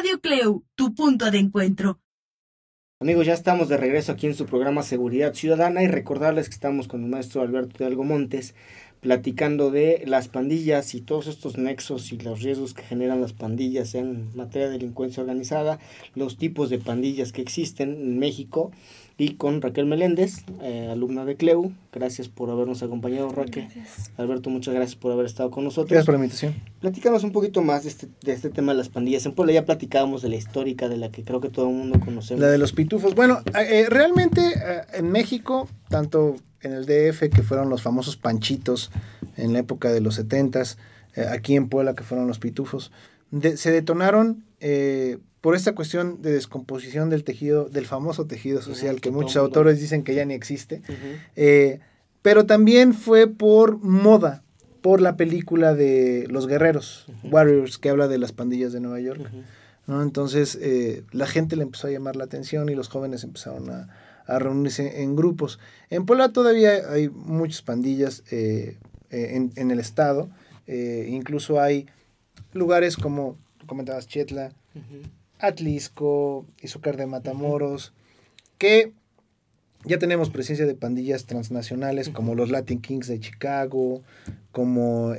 Radio Cleu, tu punto de encuentro. Amigos, ya estamos de regreso aquí en su programa Seguridad Ciudadana y recordarles que estamos con el maestro Alberto Hidalgo Montes platicando de las pandillas y todos estos nexos y los riesgos que generan las pandillas en materia de delincuencia organizada, los tipos de pandillas que existen en México, y con Raquel Meléndez, alumna de CLEU. Gracias por habernos acompañado, Raquel. Gracias. Alberto, muchas gracias por haber estado con nosotros. Gracias por la invitación. Platícanos un poquito más de este tema de las pandillas. En Puebla ya platicábamos de la histórica, de la que creo que todo el mundo conocemos. La de los pitufos. Bueno, realmente en México, tanto en el DF, que fueron los famosos panchitos en la época de los 70s, aquí en Puebla, que fueron los pitufos, se detonaron por esta cuestión de descomposición del tejido, del famoso tejido social, que muchos autores dicen que ya ni existe, pero también fue por moda, por la película de Los Guerreros, Warriors, que habla de las pandillas de Nueva York, ¿no? Entonces la gente le empezó a llamar la atención y los jóvenes empezaron a reunirse en grupos. En Puebla todavía hay muchas pandillas en el estado, incluso hay lugares como comentabas, Chietla, Atlisco, Izúcar de Matamoros, que ya tenemos presencia de pandillas transnacionales como los Latin Kings de Chicago, como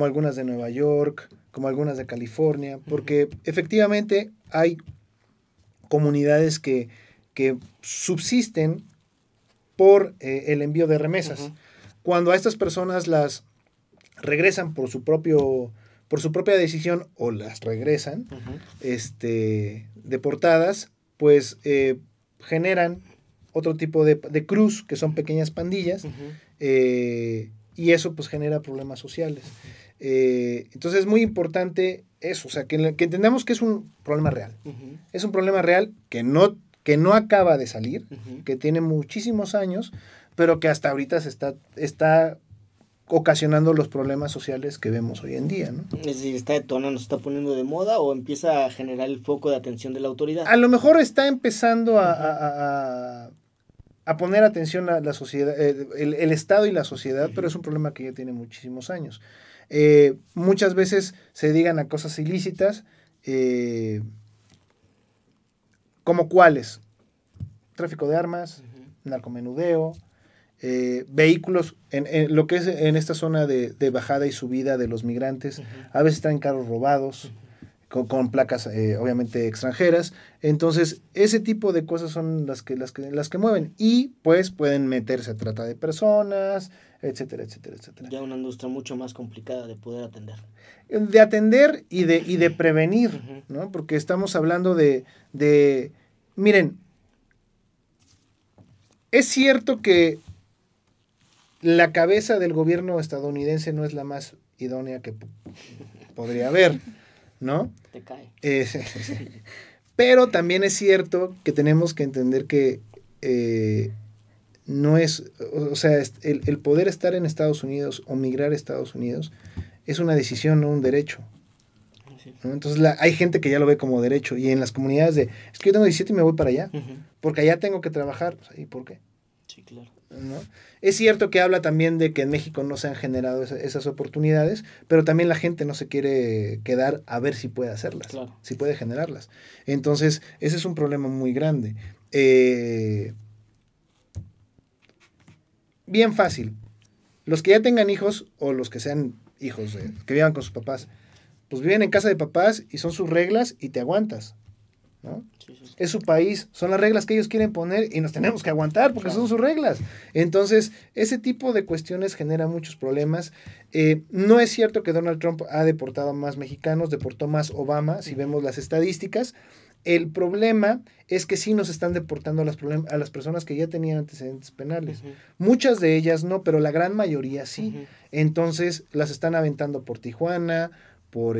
algunas de Nueva York, como algunas de California, porque efectivamente hay comunidades que subsisten por el envío de remesas. Cuando a estas personas las regresan por su propia decisión o las regresan deportadas, pues generan otro tipo de cruz, que son pequeñas pandillas, y eso pues genera problemas sociales. Entonces es muy importante eso, o sea, que entendamos que es un problema real. Es un problema real que no acaba de salir, que tiene muchísimos años, pero que hasta ahorita se está ocasionando los problemas sociales que vemos hoy en día, ¿no? Es decir, ¿está detonando, se está poniendo de moda o empieza a generar el foco de atención de la autoridad? A lo mejor está empezando a poner atención a la sociedad, el Estado y la sociedad, pero es un problema que ya tiene muchísimos años. Muchas veces se dedican a cosas ilícitas, ¿como cuáles? Tráfico de armas, narcomenudeo, vehículos, en lo que es en esta zona de bajada y subida de los migrantes, a veces están en carros robados, con placas obviamente extranjeras. Entonces ese tipo de cosas son las que mueven, y pues pueden meterse a trata de personas, etcétera, etcétera, etcétera. Ya una industria mucho más complicada de poder atender. De atender y de prevenir, ¿no? Porque estamos hablando de miren, es cierto que la cabeza del gobierno estadounidense no es la más idónea que podría haber, ¿no? Te cae. Pero también es cierto que tenemos que entender que no es, o sea, el poder estar en Estados Unidos o migrar a Estados Unidos es una decisión, no un derecho, ¿no? Entonces hay gente que ya lo ve como derecho, y en las comunidades es que yo tengo 17 y me voy para allá, porque allá tengo que trabajar. ¿Y por qué? Sí, claro. ¿No? Es cierto que habla también de que en México no se han generado esas oportunidades, pero también la gente no se quiere quedar a ver si puede hacerlas, claro, si puede generarlas. Entonces, ese es un problema muy grande. Bien fácil. Los que ya tengan hijos, o los que sean hijos, que vivan con sus papás, pues viven en casa de papás y son sus reglas y te aguantas, ¿no? Sí. Es su país, son las reglas que ellos quieren poner y nos tenemos que aguantar porque son sus reglas. Entonces, ese tipo de cuestiones genera muchos problemas. No es cierto que Donald Trump ha deportado más mexicanos, deportó más Obama, si vemos las estadísticas. El problema es que sí nos están deportando a las personas que ya tenían antecedentes penales. Muchas de ellas no, pero la gran mayoría sí. Entonces, las están aventando por Tijuana, por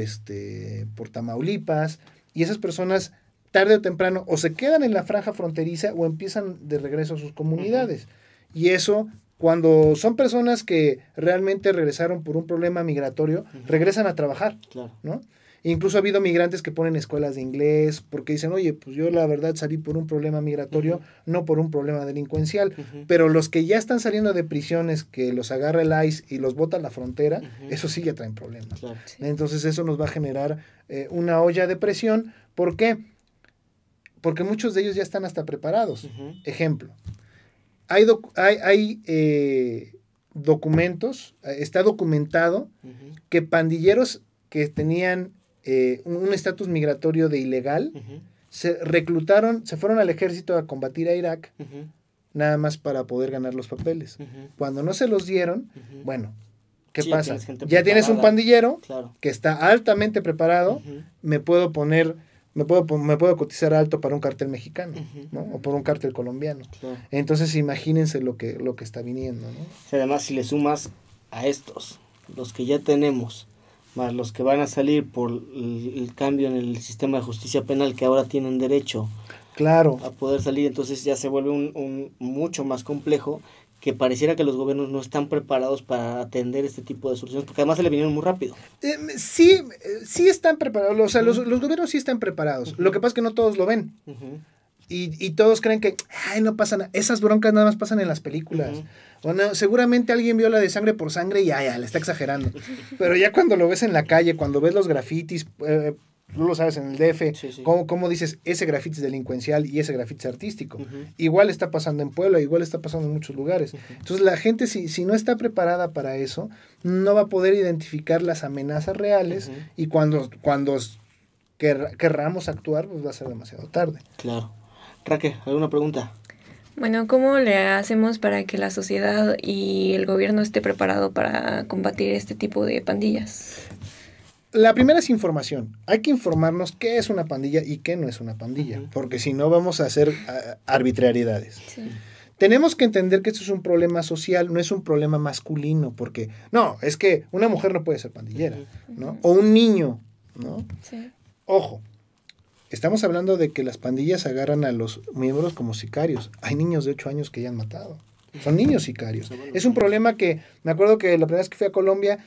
Tamaulipas, y esas personas tarde o temprano o se quedan en la franja fronteriza o empiezan de regreso a sus comunidades. Y eso, cuando son personas que realmente regresaron por un problema migratorio, regresan a trabajar, ¿no? Incluso ha habido migrantes que ponen escuelas de inglés porque dicen, oye, pues yo la verdad salí por un problema migratorio, no por un problema delincuencial. Pero los que ya están saliendo de prisiones, que los agarra el ICE y los bota a la frontera, eso sí ya traen problemas. Claro. Entonces eso nos va a generar una olla de presión. ¿Por qué? Porque muchos de ellos ya están hasta preparados. Ejemplo, hay documentos, está documentado que pandilleros que tenían un estatus migratorio de ilegal se reclutaron, se fueron al ejército a combatir a Irak nada más para poder ganar los papeles. Cuando no se los dieron, bueno, ¿qué pasa? Ya tienes un pandillero que está altamente preparado, me puedo cotizar alto para un cartel mexicano, ¿no? O por un cartel colombiano. Entonces imagínense lo que está viniendo, ¿no? Además, si le sumas a estos, los que ya tenemos, más los que van a salir por el cambio en el sistema de justicia penal, que ahora tienen derecho a poder salir, entonces ya se vuelve un mucho más complejo, que pareciera que los gobiernos no están preparados para atender este tipo de soluciones, porque además se le vinieron muy rápido. Sí están preparados, o sea, los gobiernos sí están preparados. Lo que pasa es que no todos lo ven. Y todos creen que, ay, no pasa nada. Esas broncas nada más pasan en las películas. O no, seguramente alguien vio la de Sangre por Sangre y ya, le está exagerando. Pero ya cuando lo ves en la calle, cuando ves los grafitis, tú lo sabes en el DF, cómo dices, ese grafiti es delincuencial y ese grafiti es artístico. Igual está pasando en Puebla, igual está pasando en muchos lugares. Entonces la gente, si no está preparada para eso, no va a poder identificar las amenazas reales y cuando querramos actuar, pues va a ser demasiado tarde. Claro. Raquel, ¿alguna pregunta? Bueno, ¿cómo le hacemos para que la sociedad y el gobierno esté preparado para combatir este tipo de pandillas? La primera es información. Hay que informarnos qué es una pandilla y qué no es una pandilla, porque si no vamos a hacer arbitrariedades. Tenemos que entender que esto es un problema social, no es un problema masculino, porque no, es que una mujer no puede ser pandillera, ¿no? O un niño, ¿no? Ojo. Estamos hablando de que las pandillas agarran a los miembros como sicarios. Hay niños de 8 años que ya han matado. Son niños sicarios. Es un problema que, me acuerdo que la primera vez que fui a Colombia,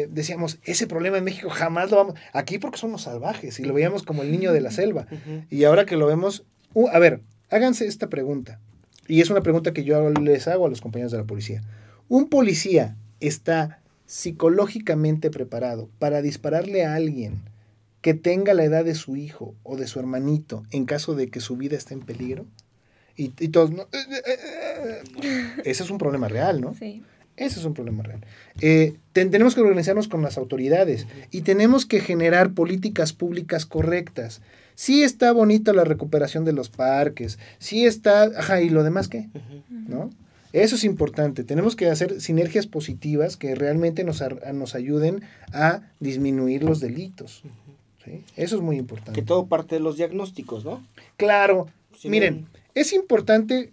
decíamos, ese problema en México jamás lo vamos... Aquí porque somos salvajes y lo veíamos como el niño de la selva. Y ahora que lo vemos... a ver, háganse esta pregunta. Y es una pregunta que yo les hago a los compañeros de la policía. ¿Un policía está psicológicamente preparado para dispararle a alguien que tenga la edad de su hijo o de su hermanito en caso de que su vida esté en peligro? Y todos, no, ese es un problema real, ¿no? Sí. Ese es un problema real. Tenemos que organizarnos con las autoridades y tenemos que generar políticas públicas correctas. Sí está bonita la recuperación de los parques, sí está, ¿y lo demás qué? ¿No? Eso es importante. Tenemos que hacer sinergias positivas que realmente nos ayuden a disminuir los delitos. ¿Sí? Eso es muy importante. Que todo parte de los diagnósticos, ¿no? Claro. Miren, es importante.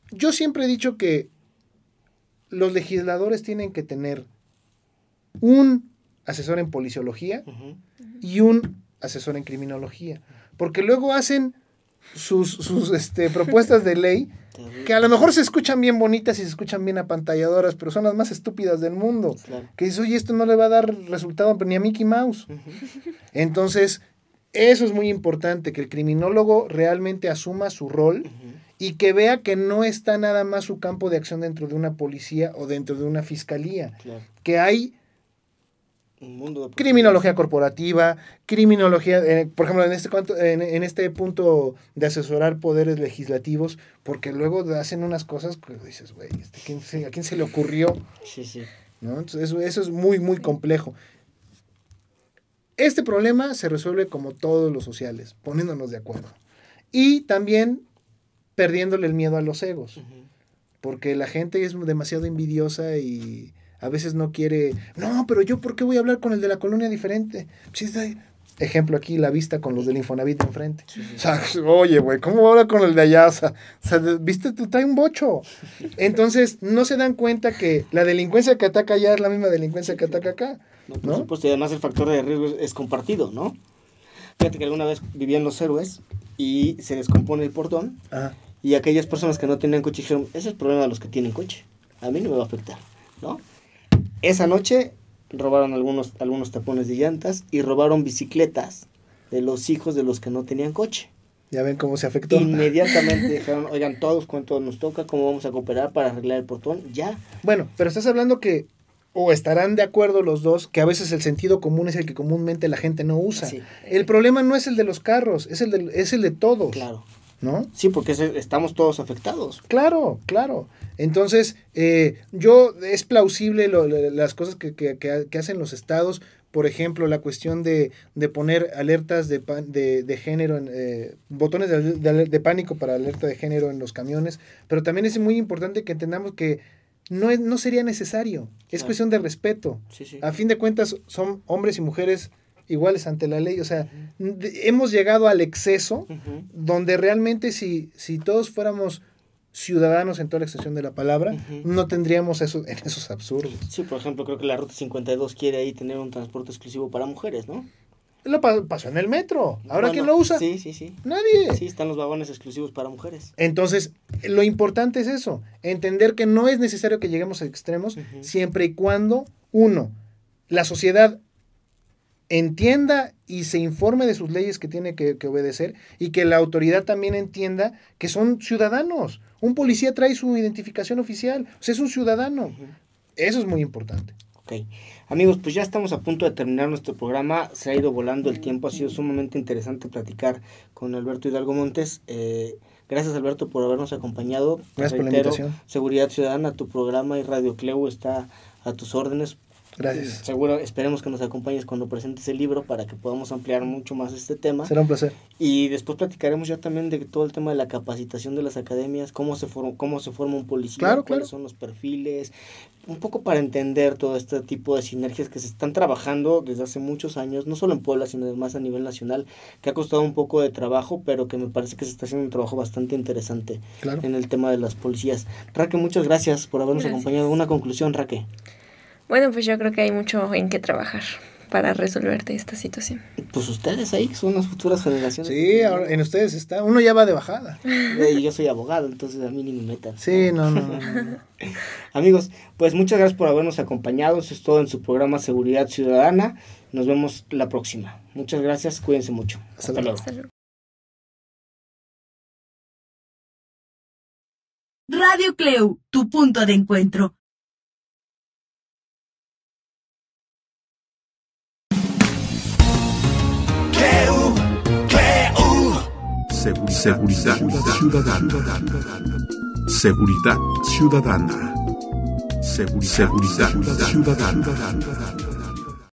Yo siempre he dicho que los legisladores tienen que tener un asesor en policiología y un asesor en criminología. Porque luego hacen sus propuestas de ley que a lo mejor se escuchan bien bonitas y se escuchan bien apantalladoras, pero son las más estúpidas del mundo. Que dices, oye, esto no le va a dar resultado ni a Mickey Mouse. Entonces, eso es muy importante, que el criminólogo realmente asuma su rol y que vea que no está nada más su campo de acción dentro de una policía o dentro de una fiscalía. Que hay un mundo de criminología corporativa, criminología, por ejemplo, en este punto de asesorar poderes legislativos, porque luego hacen unas cosas que dices, güey, ¿a quién se le ocurrió? ¿No? Entonces, eso es muy, muy complejo. Este problema se resuelve como todos los sociales, poniéndonos de acuerdo. Y también perdiéndole el miedo a los egos, porque la gente es demasiado envidiosa y a veces no quiere, no, pero yo, ¿por qué voy a hablar con el de la colonia diferente? Ejemplo aquí, la vista con los del Infonavit de enfrente. O sea, oye, güey, ¿cómo voy a hablar con el de allá? O sea, viste, tú traes un bocho. Entonces, no se dan cuenta que la delincuencia que ataca allá es la misma delincuencia que ataca acá. No, por supuesto, y además el factor de riesgo es compartido, ¿no? Fíjate que alguna vez viví en Los Héroes y se descompone el portón y aquellas personas que no tenían coche dijeron, ese es el problema de los que tienen coche, a mí no me va a afectar, ¿no? Esa noche robaron algunos tapones de llantas y robaron bicicletas de los hijos de los que no tenían coche. Ya ven cómo se afectó. Inmediatamente dijeron, oigan, todos cuánto nos toca, cómo vamos a cooperar para arreglar el portón, ya. Bueno, pero estás hablando que, o estarán de acuerdo los dos, que a veces el sentido común es el que comúnmente la gente no usa. Sí. El problema no es el de los carros, es el de todos. Claro. ¿No? Sí, porque estamos todos afectados. Claro, claro. Entonces, es plausible las cosas que hacen los estados. Por ejemplo, la cuestión de poner alertas de género, botones de pánico para alerta de género en los camiones, pero también es muy importante que entendamos que no sería necesario, es cuestión de respeto. Sí, sí. A fin de cuentas, son hombres y mujeres iguales ante la ley, o sea, hemos llegado al exceso, donde realmente si todos fuéramos ciudadanos en toda la extensión de la palabra, no tendríamos esos absurdos. Sí, por ejemplo, creo que la Ruta 52 quiere ahí tener un transporte exclusivo para mujeres, ¿no? Lo pasó en el metro. ¿Ahora Bueno, quién lo usa? Sí. Nadie. Sí, están los vagones exclusivos para mujeres. Entonces, lo importante es eso, entender que no es necesario que lleguemos a extremos, siempre y cuando, uno, la sociedad entienda y se informe de sus leyes que tiene que obedecer, y que la autoridad también entienda que son ciudadanos. Un policía trae su identificación oficial, o sea, es un ciudadano. Eso es muy importante. Ok. Amigos, pues ya estamos a punto de terminar nuestro programa. Se ha ido volando el tiempo. Ha sido sumamente interesante platicar con Alberto Hidalgo Montes. Gracias, Alberto, por habernos acompañado. Gracias por la invitación. Seguridad Ciudadana, tu programa y Radio Cleu está a tus órdenes. Gracias. Seguro, esperemos que nos acompañes cuando presentes el libro para que podamos ampliar mucho más este tema. Será un placer. Y después platicaremos ya también de todo el tema de la capacitación de las academias, cómo se forma un policía, cuáles son los perfiles, un poco para entender todo este tipo de sinergias que se están trabajando desde hace muchos años, no solo en Puebla, sino además a nivel nacional, que ha costado un poco de trabajo, pero que me parece que se está haciendo un trabajo bastante interesante en el tema de las policías. Raque, muchas gracias por habernos acompañado. Una conclusión, Raque. Bueno, pues yo creo que hay mucho en qué trabajar para resolverte esta situación. Pues ustedes ahí son las futuras generaciones. Sí, ahora en ustedes está. Uno ya va de bajada. Yo soy abogado, entonces a mí ni me metan. Sí, no. Amigos, pues muchas gracias por habernos acompañado. Eso es todo en su programa Seguridad Ciudadana. Nos vemos la próxima. Muchas gracias, cuídense mucho. Hasta luego. Hasta luego. Radio Cleu, tu punto de encuentro. Seguridad ciudadana. Seguridad ciudadana. Seguridad ciudadana.